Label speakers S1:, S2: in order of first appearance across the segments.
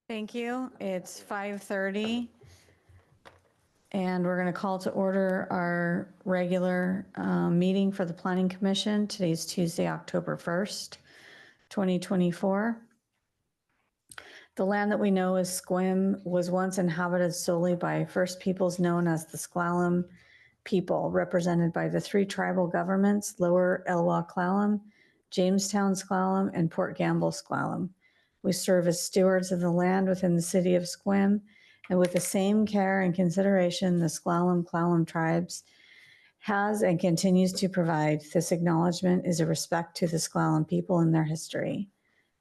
S1: Thank you. It's 5:30. And we're going to call to order our regular meeting for the Planning Commission. Today's Tuesday, October 1st, 2024. The land that we know as Sequim was once inhabited solely by First Peoples known as the S'Klallam people, represented by the three tribal governments, Lower Elwha S'Klallam, Jamestown S'Klallam, and Port Gamble S'Klallam. We serve as stewards of the land within the city of Sequim, and with the same care and consideration the S'Klallam tribes has and continues to provide, this acknowledgement is a respect to the S'Klallam people and their history.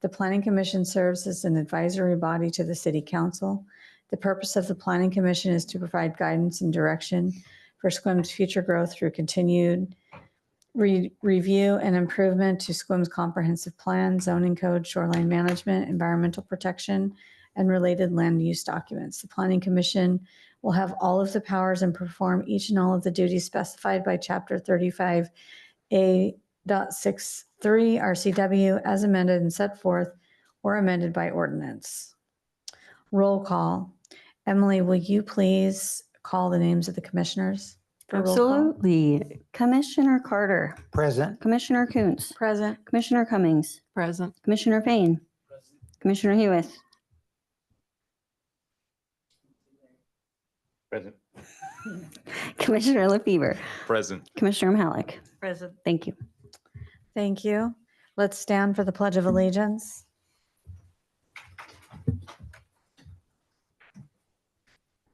S1: The Planning Commission serves as an advisory body to the City Council. The purpose of the Planning Commission is to provide guidance and direction for Sequim's future growth through continued review and improvement to Sequim's comprehensive plan, zoning code, shoreline management, environmental protection, and related land use documents. The Planning Commission will have all of the powers and perform each and all of the duties specified by Chapter 35A.63 RCW as amended and set forth or amended by ordinance. Roll call. Emily, will you please call the names of the commissioners?
S2: Absolutely. Commissioner Carter.
S3: Present.
S2: Commissioner Kuntz.
S1: Present.
S2: Commissioner Cummings.
S4: Present.
S2: Commissioner Payne. Commissioner Hewitt.
S5: Present.
S2: Commissioner Lefebvre.
S5: Present.
S2: Commissioner Malik.
S1: Present.
S2: Thank you.
S1: Thank you. Let's stand for the Pledge of Allegiance.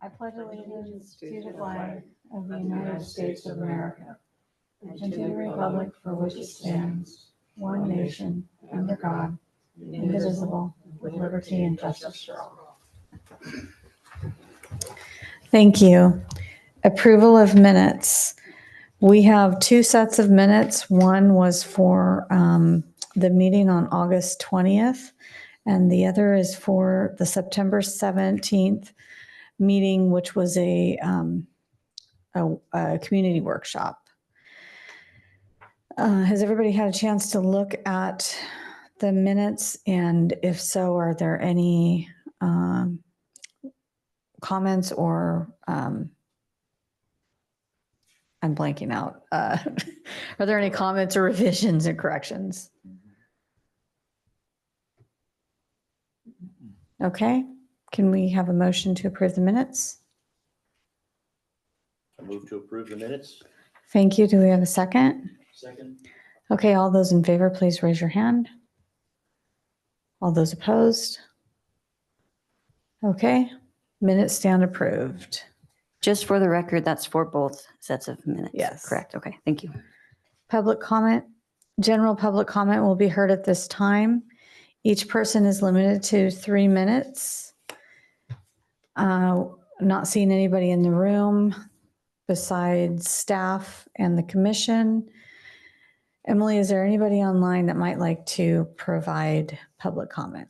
S1: I pledge allegiance to the flag of the United States of America and to the republic for which it stands, one nation, under God, indivisible, with liberty and justice for all. Thank you. Approval of minutes. We have two sets of minutes. One was for the meeting on August 20th, and the other is for the September 17th meeting, which was a community workshop. Has everybody had a chance to look at the minutes? And if so, are there any comments or I'm blanking out. Are there any comments or revisions and corrections? Okay. Can we have a motion to approve the minutes?
S5: I move to approve the minutes.
S1: Thank you. Do we have a second?
S5: Second.
S1: Okay. All those in favor, please raise your hand. All those opposed? Okay. Minutes stand approved.
S2: Just for the record, that's for both sets of minutes.
S1: Yes.
S2: Correct. Okay. Thank you.
S1: Public comment. General public comment will be heard at this time. Each person is limited to 3 minutes. Not seeing anybody in the room besides staff and the commission. Emily, is there anybody online that might like to provide public comment?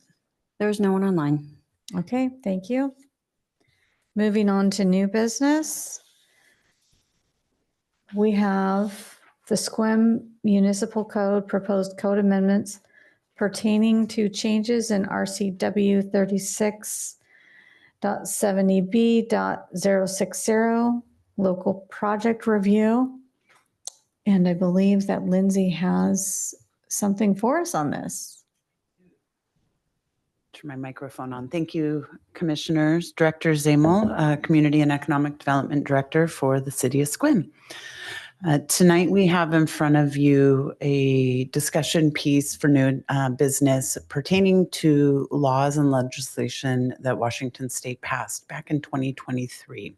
S2: There's no one online.
S1: Okay, thank you. Moving on to new business. We have the Sequim Municipal Code proposed code amendments pertaining to changes in RCW 36.70B.060 local project review. And I believe that Lindsay has something for us on this.
S4: Turn my microphone on. Thank you, Commissioners. Director Zamel, Community and Economic Development Director for the City of Sequim. Tonight we have in front of you a discussion piece for new business pertaining to laws and legislation that Washington State passed back in 2023.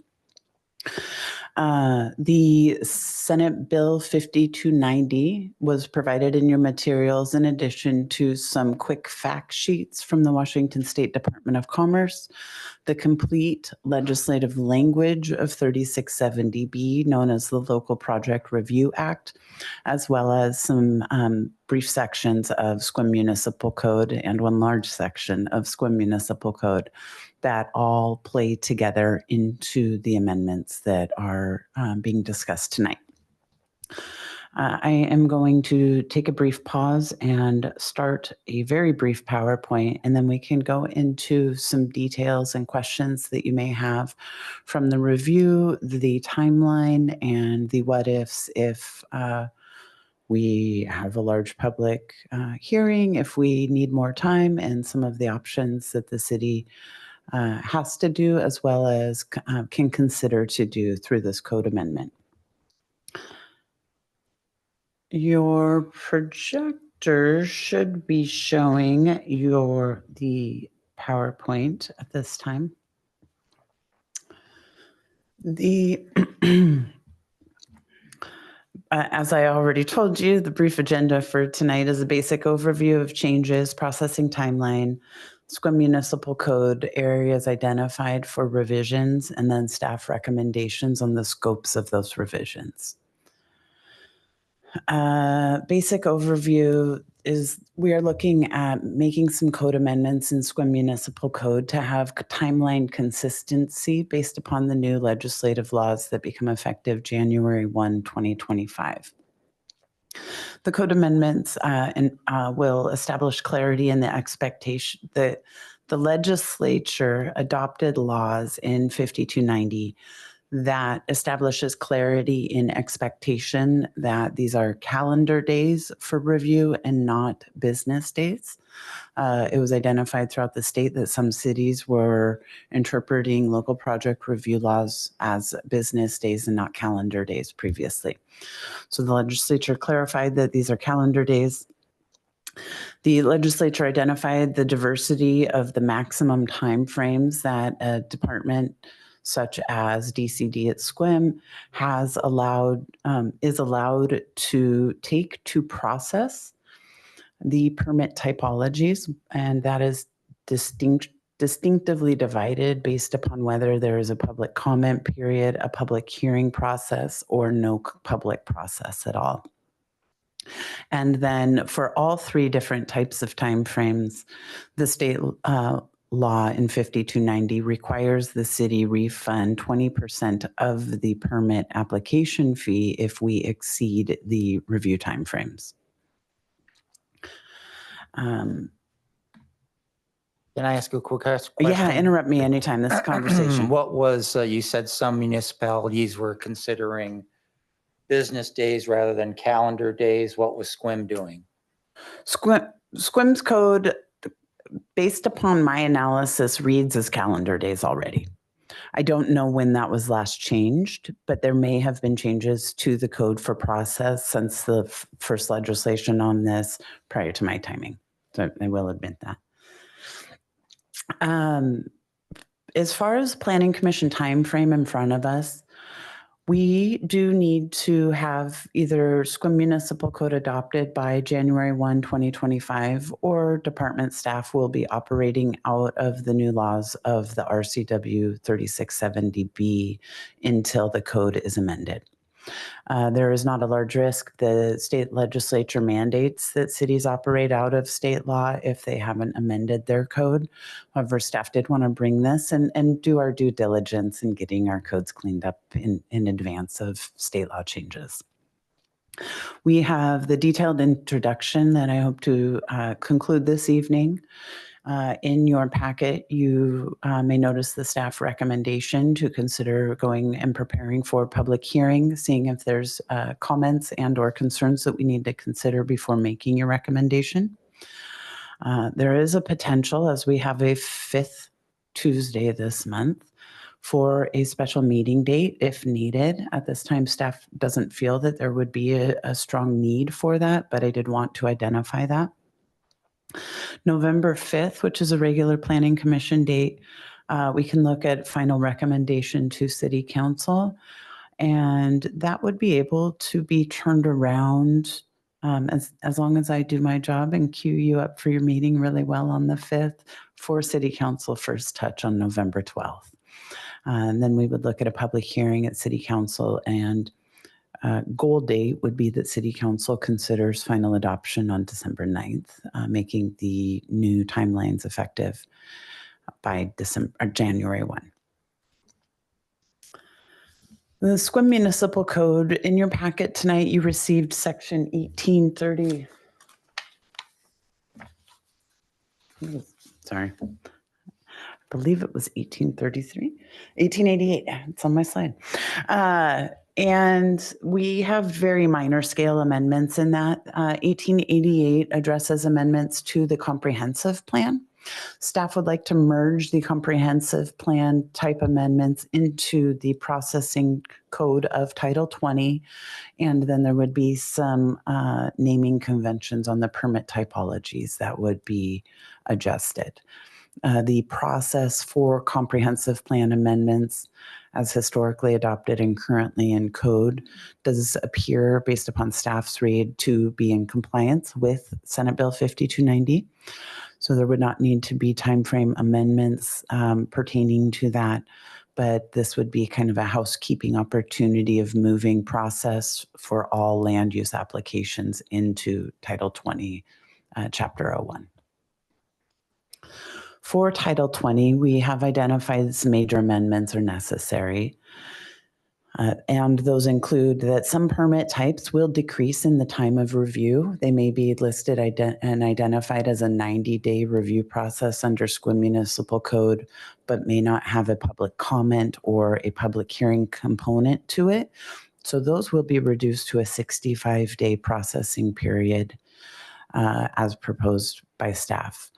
S4: The Senate Bill 5290 was provided in your materials in addition to some quick fact sheets from the Washington State Department of Commerce, the complete legislative language of 3670B, known as the Local Project Review Act, as well as some brief sections of Sequim Municipal Code and one large section of Sequim Municipal Code that all play together into the amendments that are being discussed tonight. I am going to take a brief pause and start a very brief PowerPoint, and then we can go into some details and questions that you may have from the review, the timeline, and the what ifs if we have a large public hearing, if we need more time, and some of the options that the city has to do as well as can consider to do through this code amendment. Your projector should be showing the PowerPoint at this time. The as I already told you, the brief agenda for tonight is a basic overview of changes, processing timeline, Sequim Municipal Code areas identified for revisions, and then staff recommendations on the scopes of those revisions. Basic overview is we are looking at making some code amendments in Sequim Municipal Code to have timeline consistency based upon the new legislative laws that become effective January 1, 2025. The code amendments will establish clarity in the expectation that the legislature adopted laws in 5290 that establishes clarity in expectation that these are calendar days for review and not business days. It was identified throughout the state that some cities were interpreting local project review laws as business days and not calendar days previously. So the legislature clarified that these are calendar days. The legislature identified the diversity of the maximum timeframes that a department such as DCD at Sequim is allowed to take to process the permit typologies, and that is distinctively divided based upon whether there is a public comment period, a public hearing process, or no public process at all. And then for all three different types of timeframes, the state law in 5290 requires the city refund 20% of the permit application fee if we exceed the review timeframes.
S3: Can I ask a quick question?
S4: Yeah, interrupt me anytime. This is a conversation.
S3: What was, you said some municipalities were considering business days rather than calendar days. What was Sequim doing?
S4: Sequim's code, based upon my analysis, reads as calendar days already. I don't know when that was last changed, but there may have been changes to the code for process since the first legislation on this prior to my timing. So I will admit that. As far as Planning Commission timeframe in front of us, we do need to have either Sequim Municipal Code adopted by January 1, 2025, or department staff will be operating out of the new laws of the RCW 3670B until the code is amended. There is not a large risk. The state legislature mandates that cities operate out of state law if they haven't amended their code. However, staff did want to bring this and do our due diligence in getting our codes cleaned up in advance of state law changes. We have the detailed introduction that I hope to conclude this evening. In your packet, you may notice the staff recommendation to consider going and preparing for public hearing, seeing if there's comments and or concerns that we need to consider before making your recommendation. There is a potential, as we have a 5th Tuesday this month, for a special meeting date if needed. At this time, staff doesn't feel that there would be a strong need for that, but I did want to identify that. November 5th, which is a regular Planning Commission date, we can look at final recommendation to City Council, and that would be able to be turned around as long as I do my job and queue you up for your meeting really well on the 5th for City Council first touch on November 12th. And then we would look at a public hearing at City Council, and goal date would be that City Council considers final adoption on December 9th, making the new timelines effective by January 1. The Sequim Municipal Code, in your packet tonight, you received section 1830. Sorry. I believe it was 1833, 1888. It's on my slide. And we have very minor scale amendments in that. 1888 addresses amendments to the comprehensive plan. Staff would like to merge the comprehensive plan type amendments into the processing code of Title 20. And then there would be some naming conventions on the permit typologies that would be adjusted. The process for comprehensive plan amendments as historically adopted and currently in code does appear, based upon staff's read, to be in compliance with Senate Bill 5290. So there would not need to be timeframe amendments pertaining to that, but this would be kind of a housekeeping opportunity of moving process for all land use applications into Title 20, Chapter 01. For Title 20, we have identified some major amendments are necessary. And those include that some permit types will decrease in the time of review. They may be listed and identified as a 90-day review process under Sequim Municipal Code, but may not have a public comment or a public hearing component to it. So those will be reduced to a 65-day processing period as proposed by staff.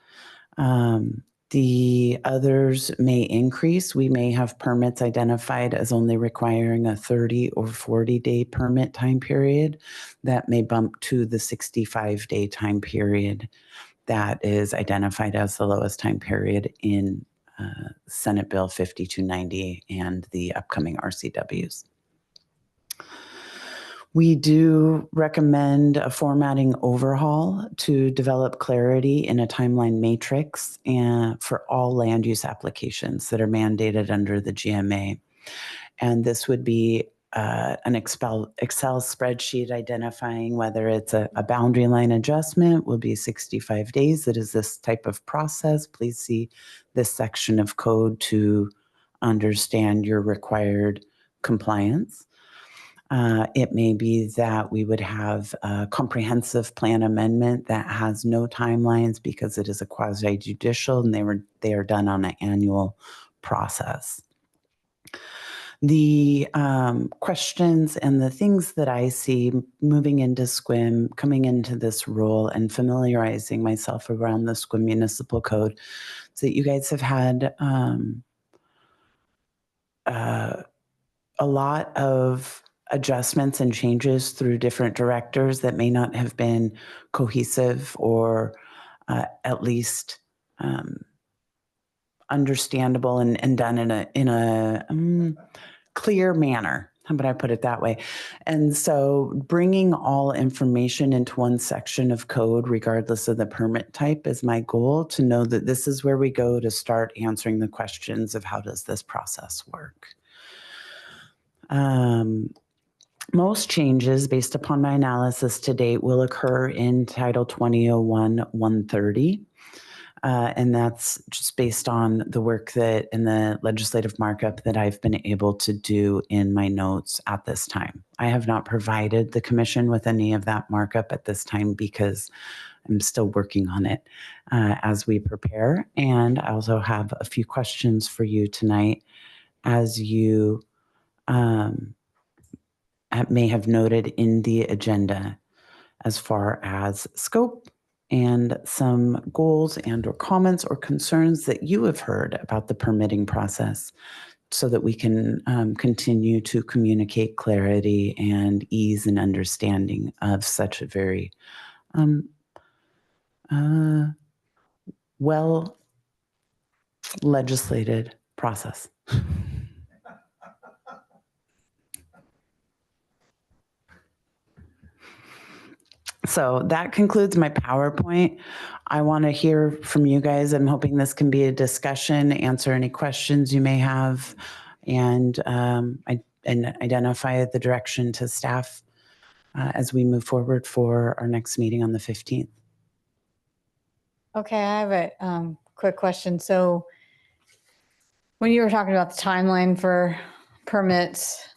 S4: The others may increase. We may have permits identified as only requiring a 30 or 40-day permit time period that may bump to the 65-day time period that is identified as the lowest time period in Senate Bill 5290 and the upcoming RCWs. We do recommend a formatting overhaul to develop clarity in a timeline matrix and for all land use applications that are mandated under the GMA. And this would be an Excel spreadsheet identifying whether it's a boundary line adjustment will be 65 days. It is this type of process. Please see this section of code to understand your required compliance. It may be that we would have a comprehensive plan amendment that has no timelines because it is a quasi-judicial and they are done on an annual process. The questions and the things that I see moving into Sequim, coming into this role and familiarizing myself around the Sequim Municipal Code is that you guys have had a lot of adjustments and changes through different directors that may not have been cohesive or at least understandable and done in a clear manner. How about I put it that way? And so bringing all information into one section of code, regardless of the permit type, is my goal, to know that this is where we go to start answering the questions of how does this process work. Most changes, based upon my analysis to date, will occur in Title 2001-130. And that's just based on the work that in the legislative markup that I've been able to do in my notes at this time. I have not provided the commission with any of that markup at this time because I'm still working on it as we prepare. And I also have a few questions for you tonight as you may have noted in the agenda as far as scope and some goals and or comments or concerns that you have heard about the permitting process so that we can continue to communicate clarity and ease and understanding of such a very well legislated process. So that concludes my PowerPoint. I want to hear from you guys. I'm hoping this can be a discussion, answer any questions you may have, and identify the direction to staff as we move forward for our next meeting on the 15th.
S1: Okay, I have a quick question. So when you were talking about the timeline for permits,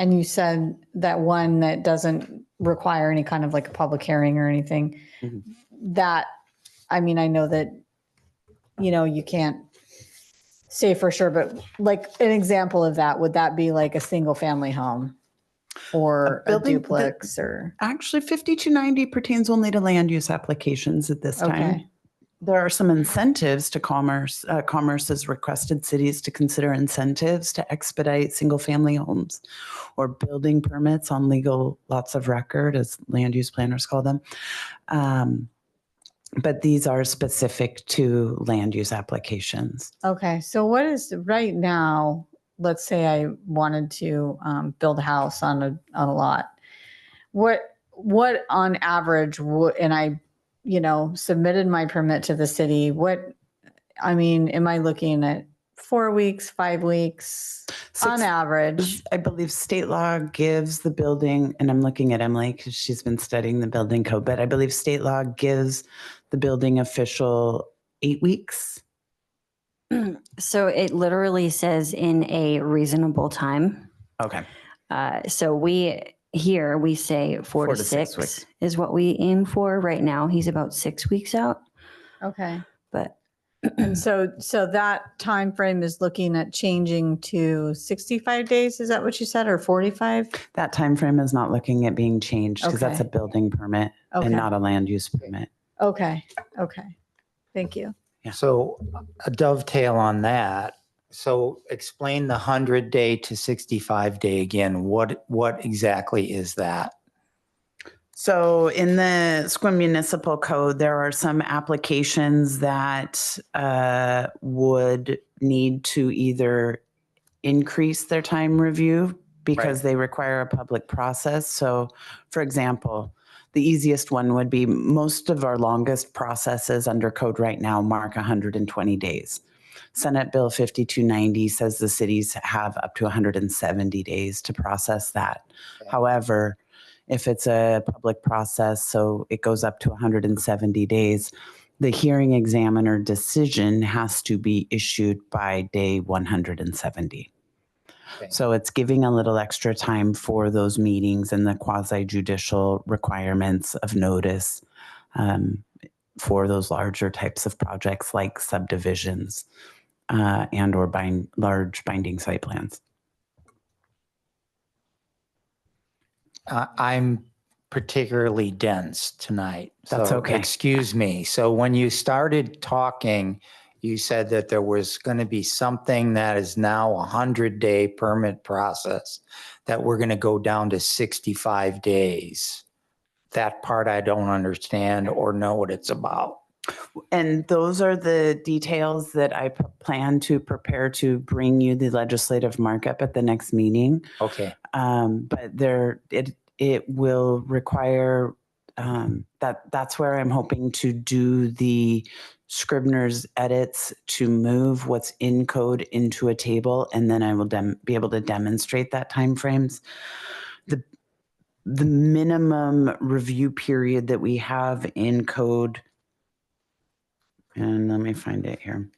S1: And you said that one that doesn't require any kind of like a public hearing or anything,
S4: Mhm.
S1: that, I mean, I know that, you can't say for sure, but like an example of that, would that be like a single family home or a
S4: building-
S1: duplex or?
S4: Actually, 5290 pertains only to land use applications at this time.
S1: Okay.
S4: There are some incentives to Commerce. Commerce has requested cities to consider incentives to expedite single-family homes or building permits on legal lots of record, as land use planners call them. But these are specific to land use applications.
S1: Okay, so what is right now, let's say I wanted to build a house on a lot. What on average would, and I, submitted my permit to the city, am I looking at 4 weeks, 5 weeks on average?
S4: I believe state law gives the building, and I'm looking at Emily because she's been studying the building code, but I believe state law gives the building official 8 weeks.
S2: So it literally says in a reasonable time.
S4: Okay.
S2: So we say 4 to 6
S4: weeks.
S2: is what we aim for right now. He's about 6 weeks out,
S1: Okay.
S2: but
S1: And so that time frame is looking at changing to 65 days, is that what you said, or 45?
S4: That time frame is not looking at being changed because that's a
S1: Okay.
S4: building permit
S1: Okay.
S4: and not a land use permit.
S1: Okay. Thank you.
S4: Yeah.
S3: So a dovetail on that. So explain the 100-day to 65-day again. What exactly is that?
S4: So in the Sequim Municipal Code, there are some applications that would need to either increase their time review because
S3: Right.
S4: they require a public process. So, for example, the easiest one would be most of our longest processes under code right now mark 120 days. Senate Bill 5290 says the cities have up to 170 days to process that.
S3: Okay.
S4: However, if it's a public process, so it goes up to 170 days, the hearing examiner decision has to be issued by day 170.
S3: Okay.
S4: So it's giving a little extra time for those meetings and the quasi-judicial requirements of notice for those larger types of projects like subdivisions and or large binding site plans.
S3: I'm particularly dense tonight.
S4: That's
S3: so
S4: okay.
S3: Excuse me. So when you started talking, you said that there was going to be something that is now a 100-day permit process that we're going to go down to 65 days. That part I don't understand or know what it's about.
S4: And those are the details that I plan to prepare to bring you the legislative markup at the next meeting.
S3: Okay.
S4: But it will require that's where I'm hoping to do the Scribner's edits to move what's in code into a table, and then I will be able to demonstrate that timeframes. The minimum review period that we have in code, and let me find it here.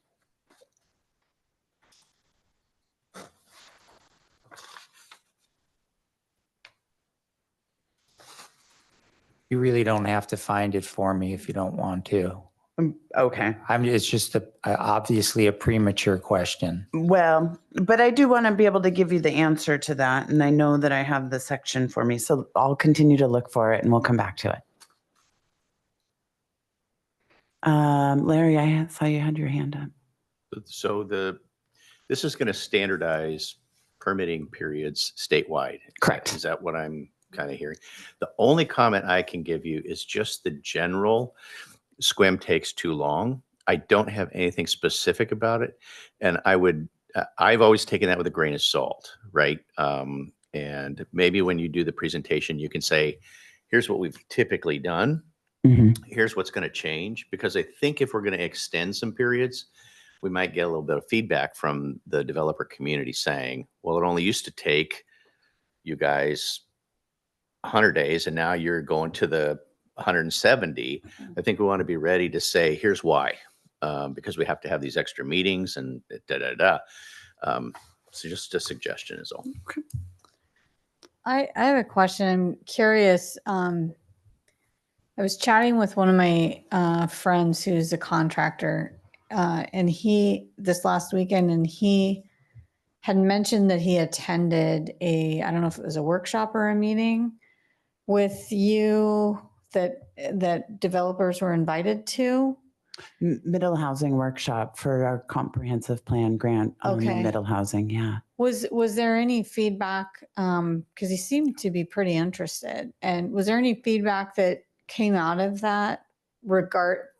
S3: You really don't have to find it for me if you don't want to.
S4: Okay.
S3: It's just obviously a premature question.
S4: Well, but I do want to be able to give you the answer to that. And I know that I have the section for me. So I'll continue to look for it and we'll come back to it. Larry, I saw you had your hand up.
S5: So this is going to standardize permitting periods statewide.
S4: Correct.
S5: Is that what I'm kind of hearing? The only comment I can give you is just the general SQUIM takes too long. I don't have anything specific about it. And I've always taken that with a grain of salt, right? And maybe when you do the presentation, you can say, here's what we've typically done.
S4: Mm-hmm.
S5: Here's what's going to change. Because I think if we're going to extend some periods, we might get a little bit of feedback from the developer community saying, well, it only used to take you guys 100 days and now you're going to the 170. I think we want to be ready to say, here's why, because we have to have these extra meetings and So just a suggestion is all.
S4: Okay.
S1: I have a question. I'm curious. I was chatting with one of my friends who's a contractor, and this last weekend, and he had mentioned that he attended I don't know if it was a workshop or a meeting with you that developers were invited to.
S4: Middle housing workshop for our comprehensive plan grant on the
S1: Okay.
S4: middle housing. Yeah.
S1: Was there any feedback? Because he seemed to be pretty interested. And was there any feedback that came out of that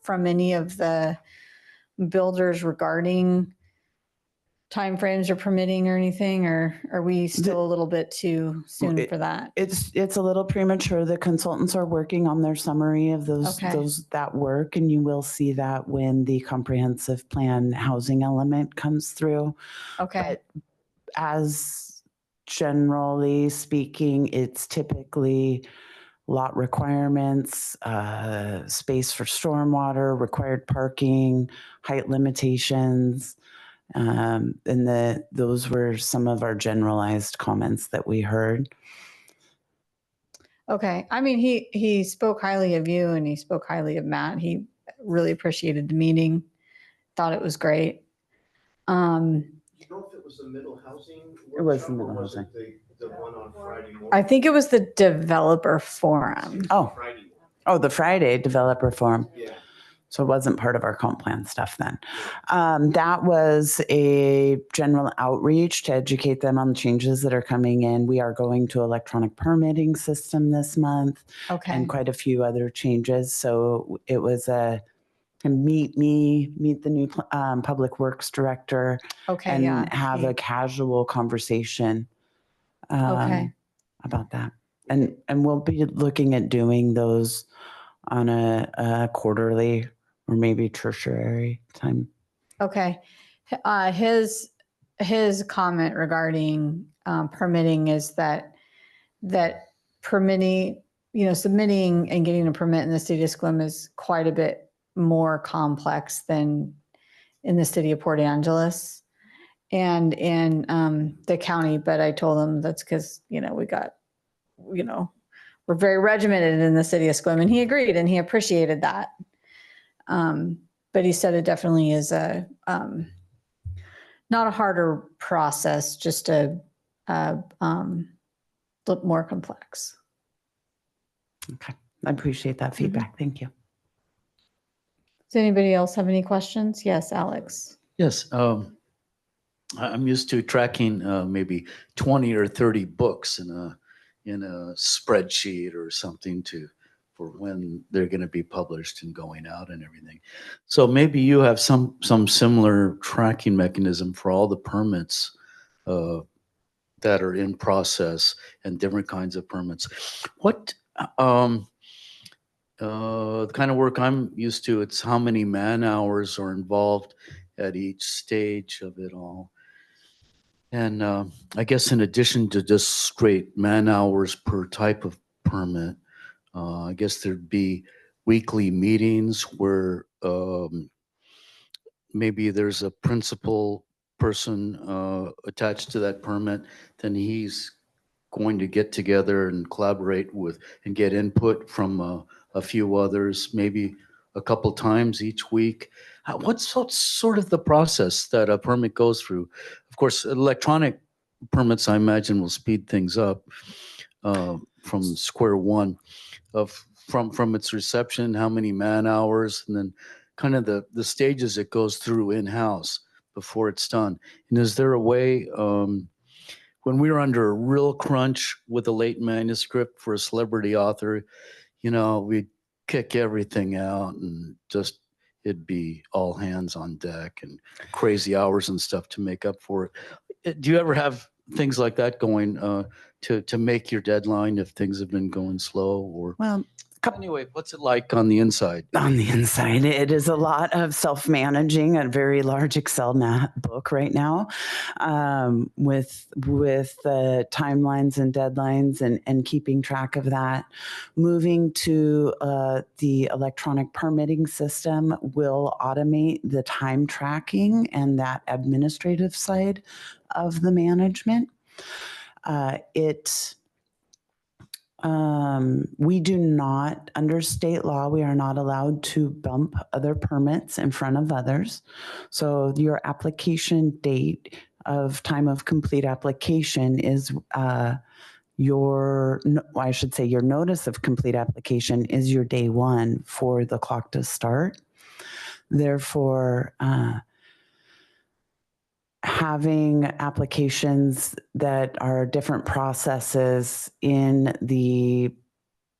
S1: from any of the builders regarding timeframes or permitting or anything? Or are we still a little bit too soon for that?
S4: It's a little premature. The consultants are working on their summary of
S1: Okay.
S4: that work, and you will see that when the comprehensive plan housing element comes through.
S1: Okay.
S4: But as generally speaking, it's typically lot requirements, space for stormwater, required parking, height limitations. And those were some of our generalized comments that we heard.
S1: Okay. I mean, he spoke highly of you and he spoke highly of Matt. He really appreciated the meeting, thought it was great.
S5: Do you know if it was the middle housing?
S4: It was the
S5: workshop, or
S4: middle
S5: was it
S4: housing.
S5: The one on Friday morning?
S1: I think it was the developer forum.
S4: Oh,
S5: Friday morning.
S4: the Friday developer forum.
S5: Yeah.
S4: So it wasn't part of our comp plan stuff then. That was a general outreach to educate them on the changes that are coming in. We are going to electronic permitting system this month
S1: Okay.
S4: and quite a few other changes. So it was a meet the new public works director,
S1: Okay.
S4: and
S1: Yeah.
S4: have a casual conversation
S1: Okay.
S4: about that. And we'll be looking at doing those on a quarterly or maybe tertiary time.
S1: Okay. His comment regarding permitting is that permitting, submitting and getting a permit in the city of Sequim is quite a bit more complex than in the city of Port Angeles and in the county. But I told him that's because, we're very regimented in the city of Sequim, and he agreed and he appreciated that. But he said it definitely is not a harder process, just a look more complex.
S4: Okay. I appreciate that feedback. Thank you.
S1: Does anybody else have any questions? Yes, Alex.
S6: Yes, I'm used to tracking maybe 20 or 30 books in a spreadsheet or something for when they're going to be published and going out and everything. So maybe you have some similar tracking mechanism for all the permits that are in process and different kinds of permits. What the kind of work I'm used to, it's how many man hours are involved at each stage of it all. And I guess in addition to just straight man hours per type of permit, I guess there'd be weekly meetings where maybe there's a principal person attached to that permit, then he's going to get together and collaborate with and get input from a few others, maybe a couple times each week. What's sort of the process that a permit goes through? Of course, electronic permits, I imagine, will speed things up from square one from its reception, how many man hours, and then kind of the stages it goes through in-house before it's done. And is there a way, when we were under a real crunch with a late manuscript for a celebrity author, we'd kick everything out and just it'd be all hands on deck and crazy hours and stuff to make up for it. Do you ever have things like that going to make your deadline if things have been going slow? Or
S4: Well,
S6: anyway, what's it like on the inside?
S4: on the inside, it is a lot of self-managing a very large Excel book right now, with timelines and deadlines and keeping track of that. Moving to the electronic permitting system will automate the time tracking and that administrative side of the management. It We do not, under state law, we are not allowed to bump other permits in front of others. So your application date of time of complete application is your notice of complete application is your day one for the clock to start. Therefore, having applications that are different processes in the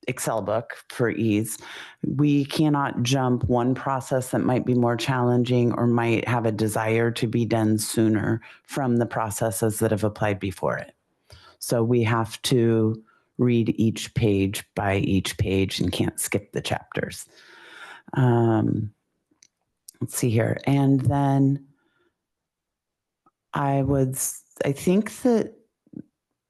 S4: Excel book for ease, we cannot jump one process that might be more challenging or might have a desire to be done sooner from the processes that have applied before it. So we have to read each page by each page and can't skip the chapters. Let's see here. And then I think that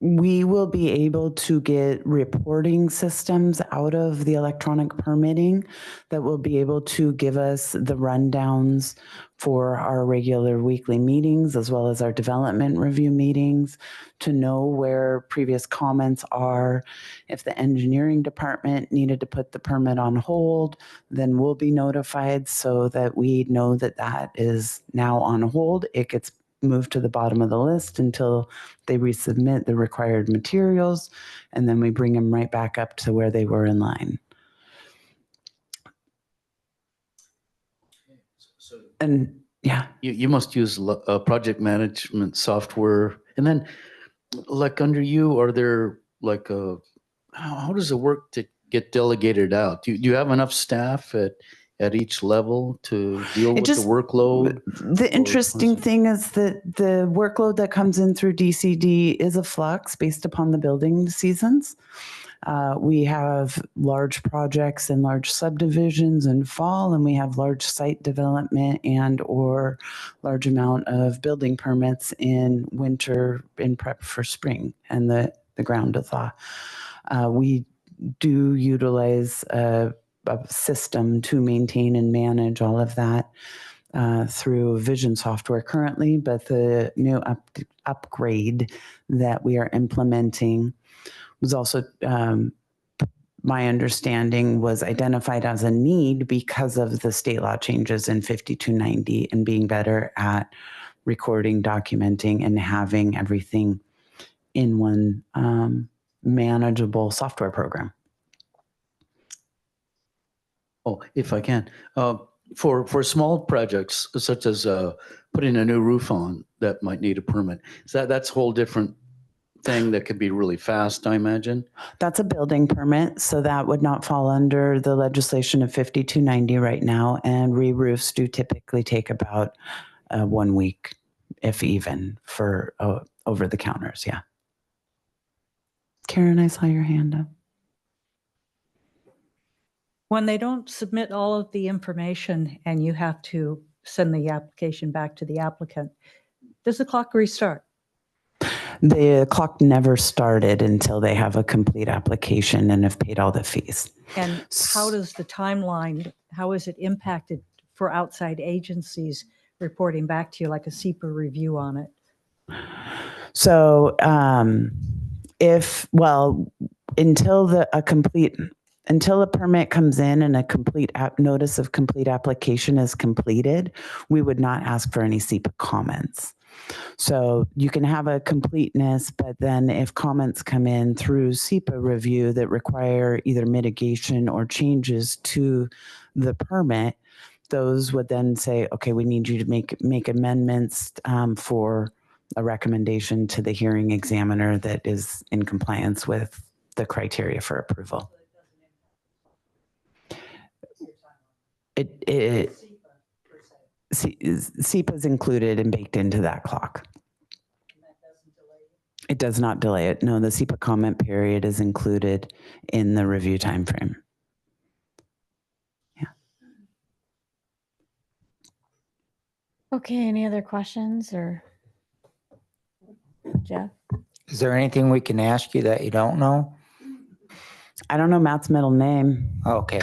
S4: we will be able to get reporting systems out of the electronic permitting that will be able to give us the rundowns for our regular weekly meetings as well as our development review meetings to know where previous comments are. If the engineering department needed to put the permit on hold, then we'll be notified so that we know that that is now on hold. It gets moved to the bottom of the list until they resubmit the required materials, and then we bring them right back up to where they were in line. And yeah,
S6: You must use project management software. And then like under you, are there like how does it work to get delegated out? Do you have enough staff at each level to deal with the workload?
S4: The interesting thing is that the workload that comes in through DCD is a flux based upon the building seasons. We have large projects and large subdivisions in fall, and we have large site development and or large amount of building permits in winter in prep for spring and the ground to thaw. We do utilize a system to maintain and manage all of that through Vision software currently, but the new upgrade that we are implementing was also, my understanding, was identified as a need because of the state law changes in 5290 and being better at recording, documenting, and having everything in one manageable software program.
S6: Oh, if I can, for small projects such as putting a new roof on that might need a permit, that's a whole different thing that could be really fast, I imagine.
S4: That's a building permit, so that would not fall under the legislation of 5290 right now. And re-roofs do typically take about 1 week, if even, for over the counters. Yeah. Karen, I saw your hand up.
S7: When they don't submit all of the information and you have to send the application back to the applicant, does the clock restart?
S4: The clock never started until they have a complete application and have paid all the fees.
S7: And how does the timeline, how is it impacted for outside agencies reporting back to you, like a SEPA review on it?
S4: So until a permit comes in and a complete notice of complete application is completed, we would not ask for any SEPA comments. So you can have a completeness, but then if comments come in through SEPA review that require either mitigation or changes to the permit, those would then say, okay, we need you to make amendments for a recommendation to the hearing examiner that is in compliance with the criteria for approval. SEPA is included and baked into that clock. It does not delay it. No, the SEPA comment period is included in the review time frame. Yeah.
S1: Okay, any other questions or Jeff?
S3: Is there anything we can ask you that you don't know?
S4: I don't know Matt's middle name.
S3: Okay.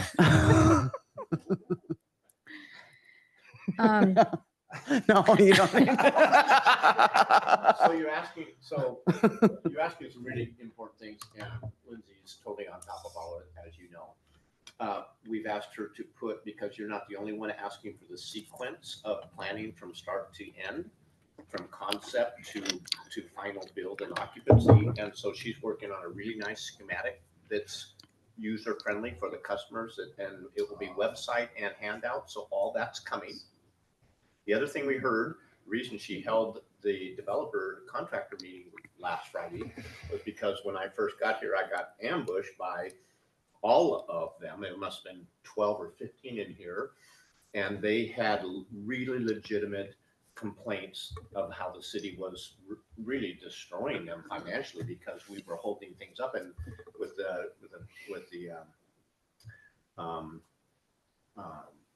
S4: No, you don't.
S5: So you're asking some really important things, and Lindsay's totally on top of all of it, as you know. We've asked her to put, because you're not the only one asking for the sequence of planning from start to end, from concept to final build and occupancy. And so she's working on a really nice schematic that's user friendly for the customers, and it will be website and handout. So all that's coming. The other thing we heard, the reason she held the developer contractor meeting last Friday was because when I first got here, I got ambushed by all of them. There must have been 12 or 15 in here. And they had really legitimate complaints of how the city was really destroying them financially because we were holding things up, and with the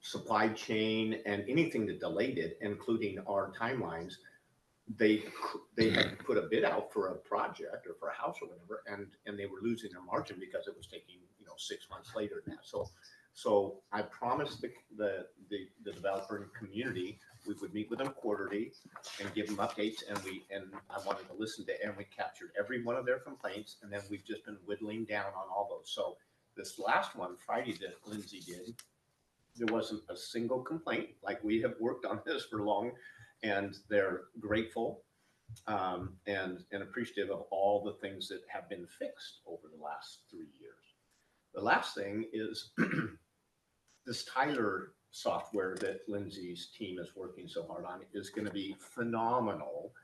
S5: supply chain and anything that delayed it, including our timelines, they had to put a bid out for a project or for a house or whatever, and they were losing their margin because it was taking 6 months later than that. So I promised the developer and community we would meet with them quarterly and give them updates, and I wanted to listen to, and we captured every one of their complaints, and then we've just been whittling down on all those. So this last one Friday that Lindsay did, there wasn't a single complaint. Like, we have worked on this for long, and they're grateful and appreciative of all the things that have been fixed over the last 3 years. The last thing is this Tyler software that Lindsay's team is working so hard on is going to be phenomenal.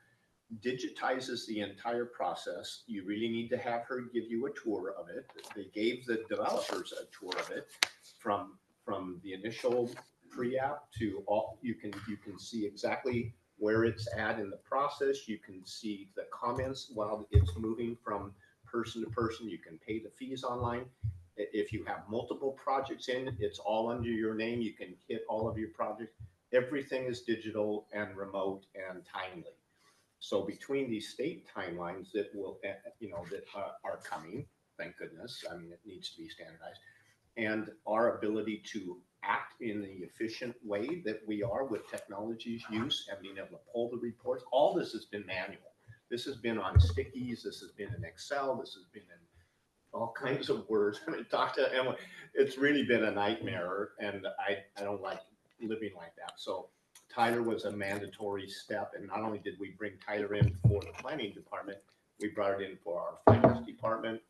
S5: Digitizes the entire process. You really need to have her give you a tour of it. They gave the developers a tour of it from the initial pre-app to all. You can see exactly where it's at in the process. You can see the comments while it's moving from person to person. You can pay the fees online. If you have multiple projects in, it's all under your name. You can hit all of your projects. Everything is digital and remote and timely. So between these state timelines that will, that are coming, thank goodness. I mean, it needs to be standardized, and our ability to act in the efficient way that we are with technology's use and being able to pull the reports, all this has been manual. This has been on stickies. This has been in Excel. This has been in all kinds of words. I mean, talk to Emily. It's really been a nightmare, and I don't like living like that. So Tyler was a mandatory step, and not only did we bring Tyler in for the planning department, we brought it in for our finance department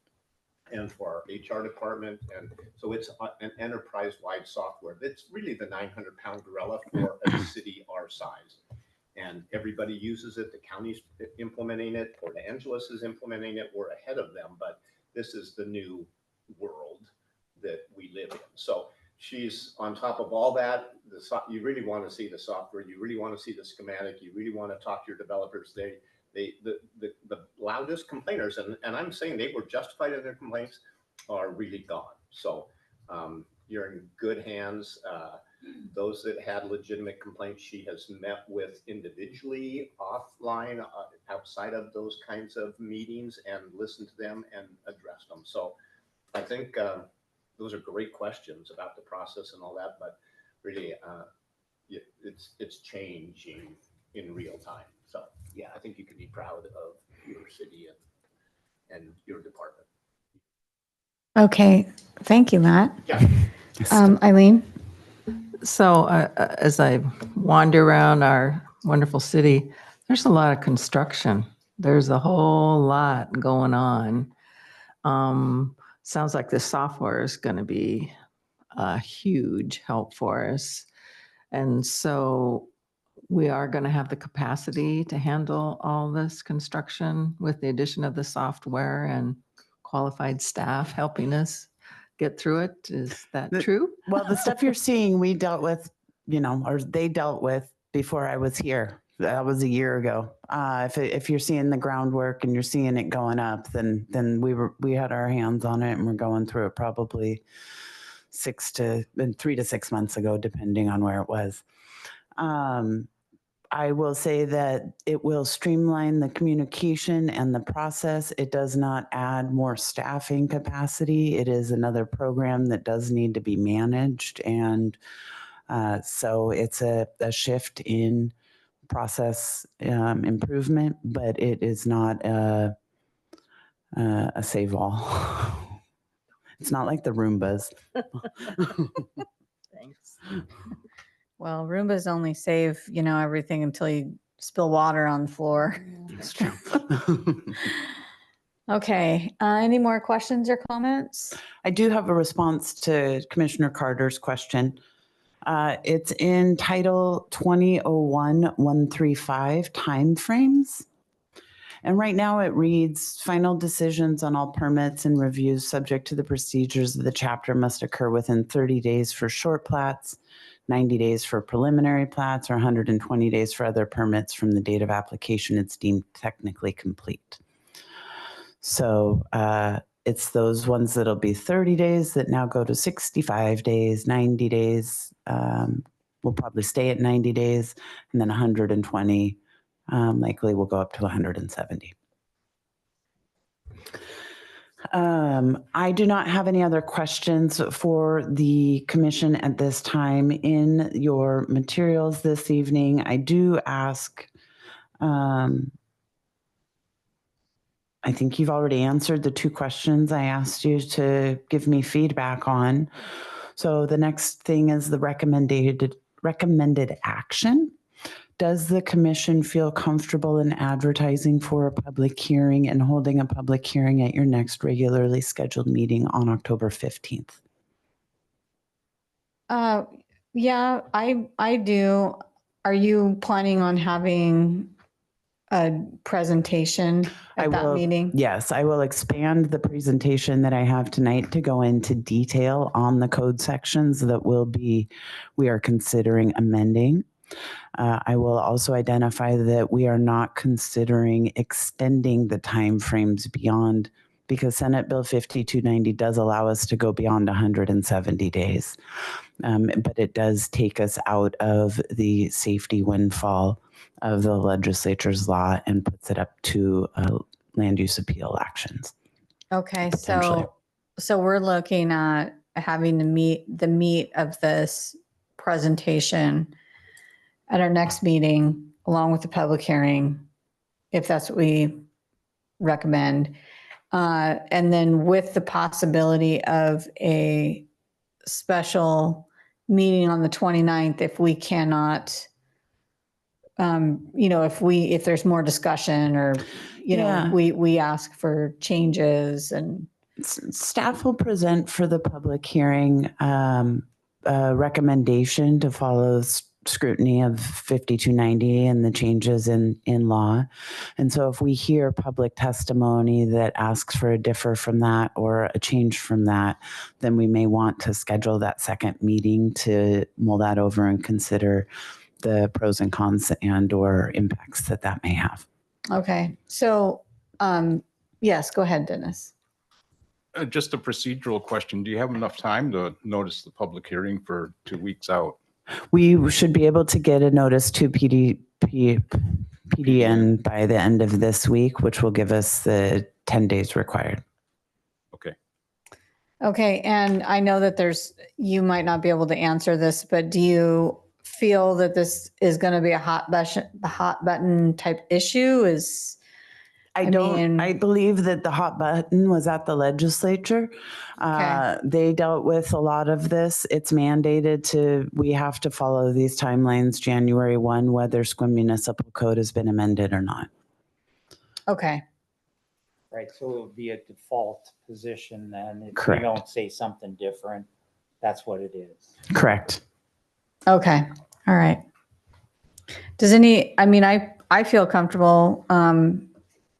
S5: and for our HR department. And so it's an enterprise-wide software. That's really the 900-pound gorilla for a city our size. And everybody uses it. The county's implementing it. Port Angeles is implementing it. We're ahead of them, but this is the new world that we live in. So she's on top of all that. You really want to see the software. You really want to see the schematic. You really want to talk to your developers. The loudest complainers, and I'm saying they were justified in their complaints, are really gone. So you're in good hands. Those that had legitimate complaints, she has met with individually, offline, outside of those kinds of meetings, and listened to them and addressed them. So I think those are great questions about the process and all that, but really it's changing in real time. So yeah, I think you can be proud of your city and your department.
S1: Okay, thank you, Matt.
S5: Yeah.
S1: Eileen?
S8: So as I wander around our wonderful city, there's a lot of construction. There's a whole lot going on. Sounds like the software is going to be a huge help for us. And so we are going to have the capacity to handle all this construction with the addition of the software and qualified staff helping us get through it. Is that true?
S4: Well, the stuff you're seeing, we dealt with, or they dealt with before I was here. That was a year ago. If you're seeing the groundwork and you're seeing it going up, then we had our hands on it, and we're going through it probably 3 to 6 months ago, depending on where it was. I will say that it will streamline the communication and the process. It does not add more staffing capacity. It is another program that does need to be managed, and So it's a shift in process improvement, but it is not a save all. It's not like the Roombas.
S2: Thanks.
S1: Well, Roombas only save, everything until you spill water on the floor.
S6: That's true.
S1: Okay, any more questions or comments?
S4: I do have a response to Commissioner Carter's question. It's in Title 2001-135 timeframes. And right now it reads, final decisions on all permits and reviews subject to the procedures of the chapter must occur within 30 days for short plats, 90 days for preliminary plats, or 120 days for other permits from the date of application it's deemed technically complete. So it's those ones that'll be 30 days that now go to 65 days, 90 days. We'll probably stay at 90 days, and then 120 likely will go up to 170. I do not have any other questions for the commission at this time. In your materials this evening, I do ask, I think you've already answered the 2 questions I asked you to give me feedback on. So the next thing is the recommended action. Does the commission feel comfortable in advertising for a public hearing and holding a public hearing at your next regularly scheduled meeting on October 15th?
S1: Yeah, I do. Are you planning on having a presentation at that meeting?
S4: Yes, I will expand the presentation that I have tonight to go into detail on the code sections that we are considering amending. I will also identify that we are not considering extending the timeframes beyond, because Senate Bill 5290 does allow us to go beyond 170 days. But it does take us out of the safety windfall of the legislature's law and puts it up to land use appeal actions.
S1: Okay,
S4: Potentially.
S1: so we're looking at having the meat of this presentation at our next meeting, along with the public hearing, if that's what we recommend. And then with the possibility of a special meeting on the 29th, if we cannot, if there's more discussion or,
S4: Yeah.
S1: we ask for changes and.
S4: Staff will present for the public hearing a recommendation to follow scrutiny of 5290 and the changes in law. And so if we hear public testimony that asks for a differ from that or a change from that, then we may want to schedule that second meeting to mull that over and consider the pros and cons and or impacts that may have.
S1: Okay, so, yes, go ahead, Dennis.
S9: Just a procedural question. Do you have enough time to notice the public hearing for 2 weeks out?
S4: We should be able to get a notice to PDN by the end of this week, which will give us the 10 days required.
S9: Okay.
S1: Okay, and I know that you might not be able to answer this, but do you feel that this is going to be a hot button type issue?
S4: I believe that the hot button was at the legislature.
S1: Okay.
S4: They dealt with a lot of this. It's mandated we have to follow these timelines January 1, whether Sequim Municipal Code has been amended or not.
S1: Okay,
S3: Right, so it would be a default position then. If we
S4: Correct.
S3: don't say something different, that's what it is.
S4: Correct.
S1: okay, all right. I feel comfortable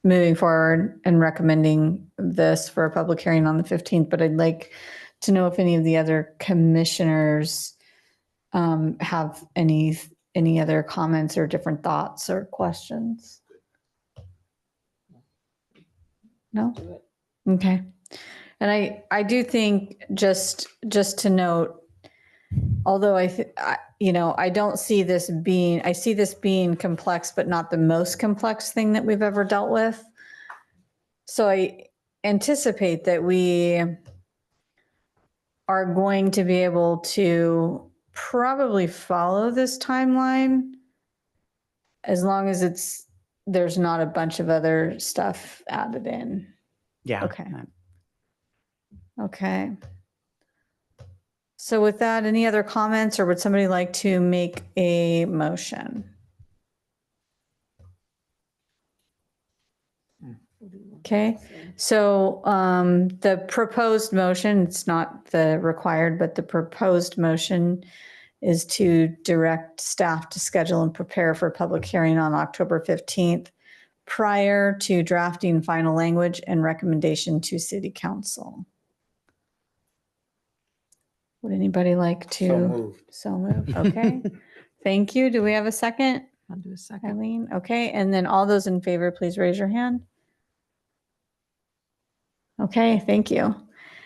S1: moving forward and recommending this for a public hearing on the 15th, but I'd like to know if any of the other commissioners have any other comments or different thoughts or questions. No? Okay. And I do think just to note, although I see this being complex, but not the most complex thing that we've ever dealt with. So I anticipate that we are going to be able to probably follow this timeline as long as there's not a bunch of other stuff added in.
S4: Yeah.
S1: Okay. Okay. So with that, any other comments, or would somebody like to make a motion? Okay, so the proposed motion, it's not the required, but the proposed motion is to direct staff to schedule and prepare for a public hearing on October 15th prior to drafting final language and recommendation to city council. Would anybody like to?
S3: So moved.
S1: So moved, okay. Thank you. Do we have a second?
S8: I'll do a second.
S1: Eileen, okay, and then all those in favor, please raise your hand. Okay, thank you.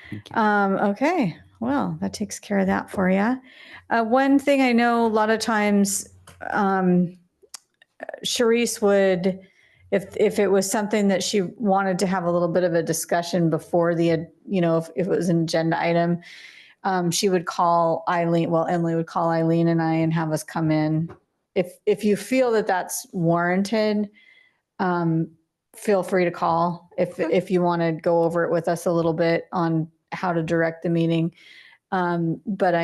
S4: Thank you.
S1: Okay, well, that takes care of that for you. One thing I know a lot of times, Sharice would, if it was something that she wanted to have a little bit of a discussion before the, if it was an agenda item, she would call Eileen, well, Emily would call Eileen and I and have us come in. If you feel that that's warranted, feel free to call if you want to go over it with us a little bit on how to direct the meeting. But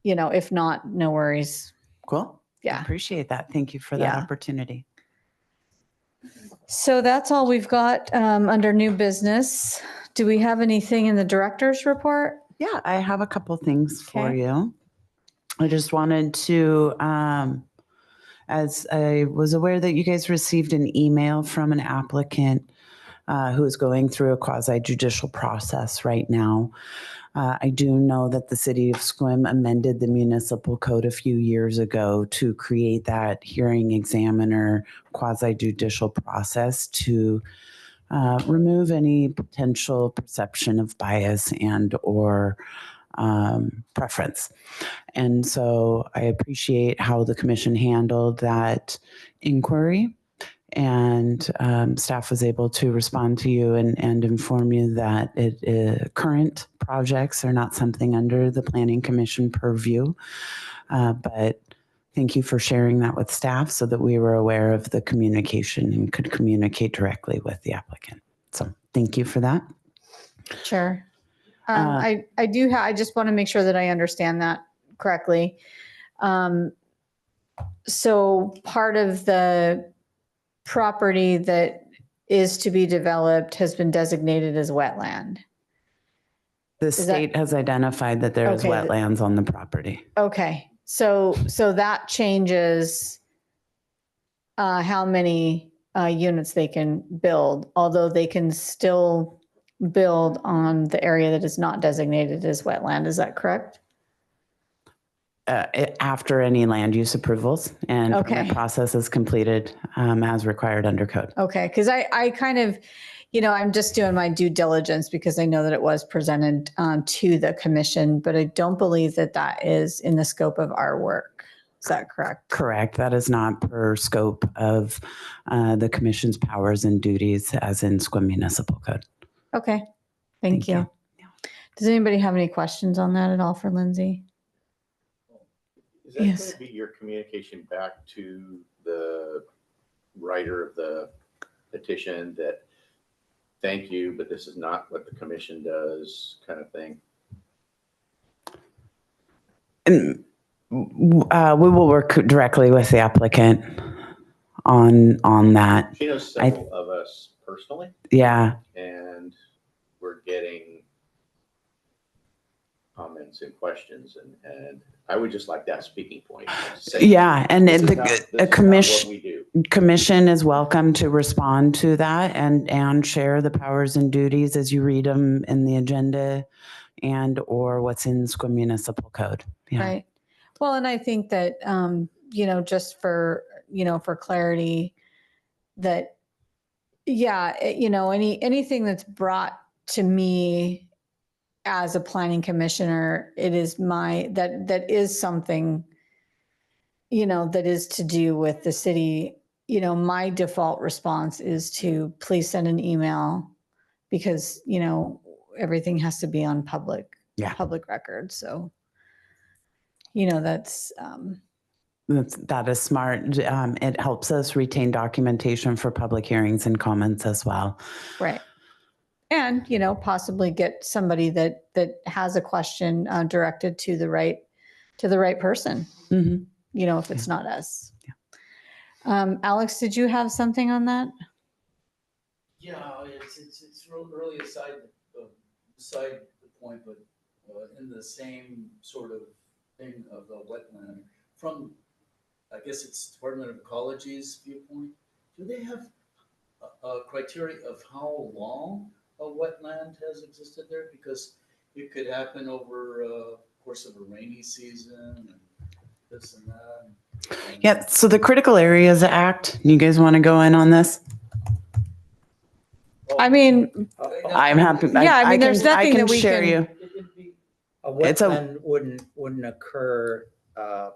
S1: if not, no worries.
S4: Cool. I
S1: Yeah.
S4: appreciate that. Thank you for that
S1: Yeah.
S4: opportunity.
S1: So that's all we've got under new business. Do we have anything in the director's report?
S4: Yeah, I have a couple things for
S1: Okay.
S4: you. I just wanted to, as I was aware that you guys received an email from an applicant who is going through a quasi judicial process right now. I do know that the city of Sequim amended the municipal code a few years ago to create that hearing examiner quasi judicial process to remove any potential perception of bias and or preference. And so I appreciate how the commission handled that inquiry, and staff was able to respond to you and inform you that current projects are not something under the Planning Commission purview. But thank you for sharing that with staff so that we were aware of the communication and could communicate directly with the applicant. So thank you for that.
S1: Sure. I just want to make sure that I understand that correctly. So part of the property that is to be developed has been designated as wetland.
S4: The
S1: that-
S4: state has identified that there is
S1: Okay.
S4: wetlands on the property.
S1: Okay, so that changes how many units they can build, although they can still build on the area that is not designated as wetland. Is that correct?
S4: After any land use approvals and
S1: Okay.
S4: permit process is completed as required under code.
S1: Okay, because I kind of, I'm just doing my due diligence because I know that it was presented to the commission, but I don't believe that that is in the scope of our work. Is that correct?
S4: Correct. That is not per scope of the commission's powers and duties as in Sequim Municipal Code.
S1: Okay, thank
S4: Thank
S1: you.
S4: you.
S1: Does anybody have any questions on that at all for Lindsay?
S5: Is that
S1: Yes.
S5: going to be your communication back to the writer of the petition that, thank you, but this is not what the commission does, kind of thing?
S4: And we will work directly with the applicant on that.
S5: She knows several of us personally,
S4: Yeah.
S5: and we're getting comments and questions, and I would just like that speaking point. Say,
S4: Yeah. And
S5: this is
S4: the
S5: not- this is
S4: a
S5: not
S4: commission.
S5: what we do.
S4: Commission is welcome to respond to that and share the powers and duties as you read them in the agenda and or what's in Sequim Municipal Code. Yeah.
S1: Right. Well, and I think that, just for clarity, that, anything that's brought to me as a planning commissioner, it is that is something, that is to do with the city. My default response is to please send an email because, everything has to be on public
S4: Yeah.
S1: record. So, that's,
S4: That is smart. It helps us retain documentation for public hearings and comments as well.
S1: right. And, possibly get somebody that has a question directed to the right person,
S4: Mhm.
S1: if it's not us. Alex, did you have something on that?
S6: Yeah, it's really aside the point, but in the same sort of thing of the wetland, from, I guess it's Department of Ecology's viewpoint, do they have a criteria of how long a wetland has existed there? Because it could happen over course of a rainy season and this and that. And-
S4: Yeah, so the Critical Areas Act, you guys want to go in on this?
S1: I mean,
S4: I'm happy.
S1: Yeah, I mean, there's
S4: can-
S1: nothing
S4: I can
S1: that we
S4: share
S1: can-
S4: you.
S3: A
S4: It's a-
S3: wetland wouldn't occur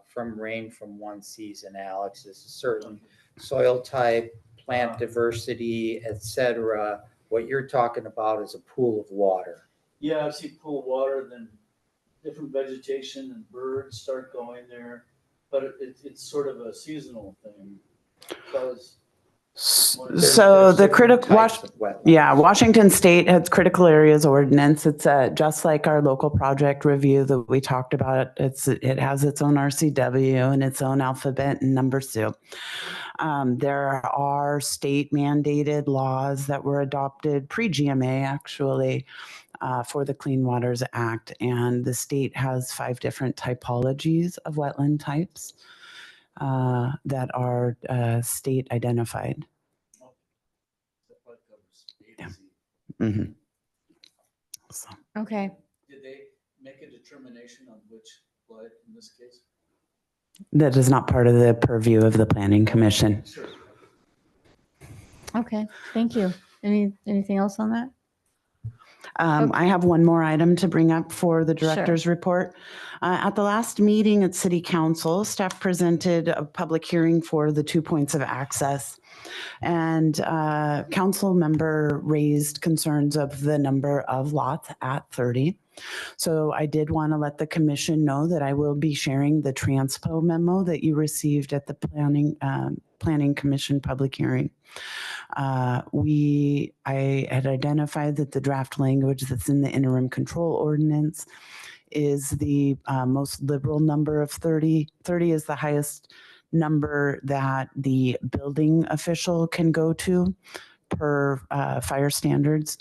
S3: from rain from one season, Alex. It's a certain soil type, plant diversity, et cetera. What you're talking about is a pool of water.
S6: Yeah, I've seen pool water, then different vegetation and birds start going there, but it's sort of a seasonal thing. Because
S4: So
S3: There's
S4: the
S3: different
S4: critical,
S3: types of wetlands.
S4: yeah, Washington State has critical areas ordinance. It's just like our local project review that we talked about. It has its own RCW and its own alphabet and number soup. There are state mandated laws that were adopted pre-GMA actually for the Clean Waters Act, and the state has 5 different typologies of wetland types that are state identified. Yeah. Mhm. So,
S1: okay.
S6: did they make a determination on which flood in this case?
S4: that is not part of the purview of the Planning Commission.
S6: Sure.
S1: Okay, thank you. Anything else on that?
S4: I have one more item to bring up for the
S1: Sure.
S4: director's report. At the last meeting at City Council, staff presented a public hearing for the 2 points of access. And council member raised concerns of the number of lots at 30. So I did want to let the commission know that I will be sharing the transpo memo that you received at the Planning Commission public hearing. I had identified that the draft language that's in the interim control ordinance is the most liberal number of 30. 30 is the highest number that the building official can go to per fire standards.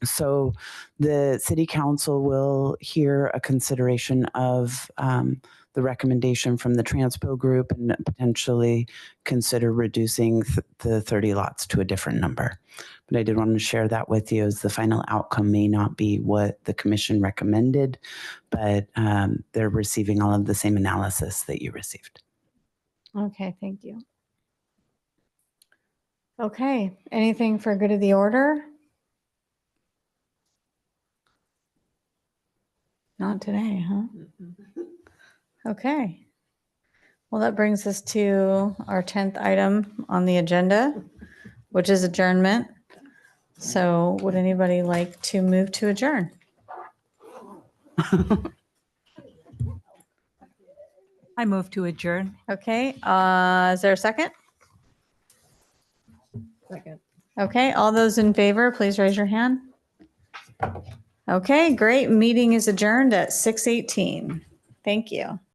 S4: So the city council will hear a consideration of the recommendation from the transpo group and potentially consider reducing the 30 lots to a different number. But I did want to share that with you, as the final outcome may not be what the commission recommended, but they're receiving all of the same analysis that you received.
S1: Okay, thank you. Okay, anything for good of the order? Not today, huh? Okay. Well, that brings us to our 10th item on the agenda, which is adjournment. So would anybody like to move to adjourn?
S7: I move to adjourn.
S1: Okay, is there a second?
S8: Second.
S1: Okay, all those in favor, please raise your hand. Okay, great. Meeting is adjourned at 6:18. Thank you.